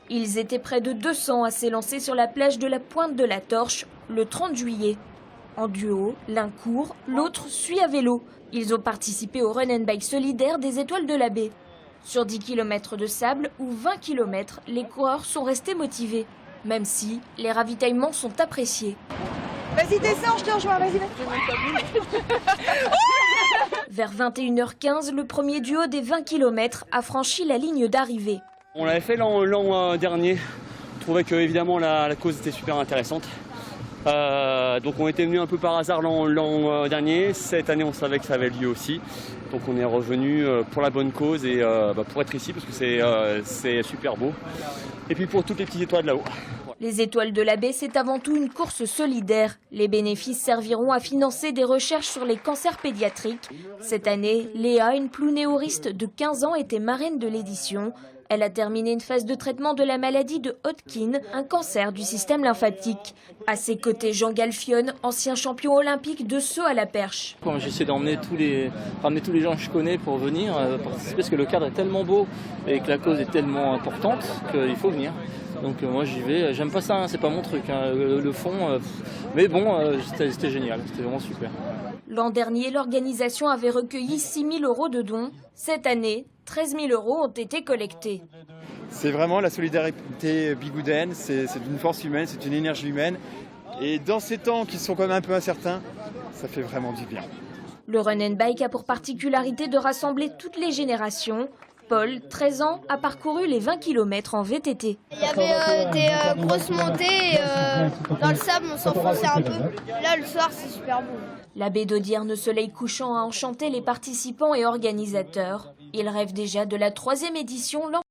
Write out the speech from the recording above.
Ils étaient près de 200 à s'élancer sur la plage de la Pointe de la Torche le 30 juillet. En duo, l'un court, l'autre suit à vélo. Ils ont participé au Run and Bike solidaire des Étoiles de la Baie. Sur 10 km de sable ou 20 km, les coureurs sont restés motivés, même si les ravitaillements sont appréciés. Vas-y, descends, je te rejoins, vas-y. Vers 21h15, le premier duo des 20 km a franchi la ligne d'arrivée. On l'avait fait l'an dernier. Je trouvais que évidemment la cause était super intéressante. Donc on était venu un peu par hasard l'an dernier. Cette année on savait que ça avait lieu aussi. Donc on est revenu pour la bonne cause et pour être ici parce que c'est super beau. Et puis pour toutes les petites étoiles là-haut. Les Étoiles de la Baie, c'est avant tout une course solidaire. Les bénéfices serviront à financer des recherches sur les cancers pédiatriques. Cette année, Léa, une plounéoriste de 15 ans, était marraine de l'édition. Elle a terminé une phase de traitement de la maladie de Hodgkin, un cancer du système lymphatique. À ses côtés, Jean Galfionne, ancien champion olympique de saut à la perche. J'essaie d'emmener ramener tous les gens que je connais pour venir participer parce que le cadre est tellement beau et que la cause est tellement importante qu'il faut venir. Donc moi j'y vais, j'aime pas ça, hein, c'est pas mon truc, hein, le fond, mais bon, c'était génial, c'était vraiment super. L'an dernier, l'organisation avait recueilli 6 000 € de dons. Cette année, 13 000 € ont été collectés. C'est vraiment la solidarité bigoudaine, c'est une force humaine, c'est une énergie humaine. Et dans ces temps qui sont quand même un peu incertains, ça fait vraiment du bien. Le Run and Bike a pour particularité de rassembler toutes les générations. Paul, 13 ans, a parcouru les 20 km en VTT. Il y avait des grosses montées, dans le sable on s'enfonçait un peu. Là le soir c'est super beau. La baie d'Audierne au soleil couchant a enchanté les participants et organisateurs. Ils rêvent déjà de la 3e édition l'an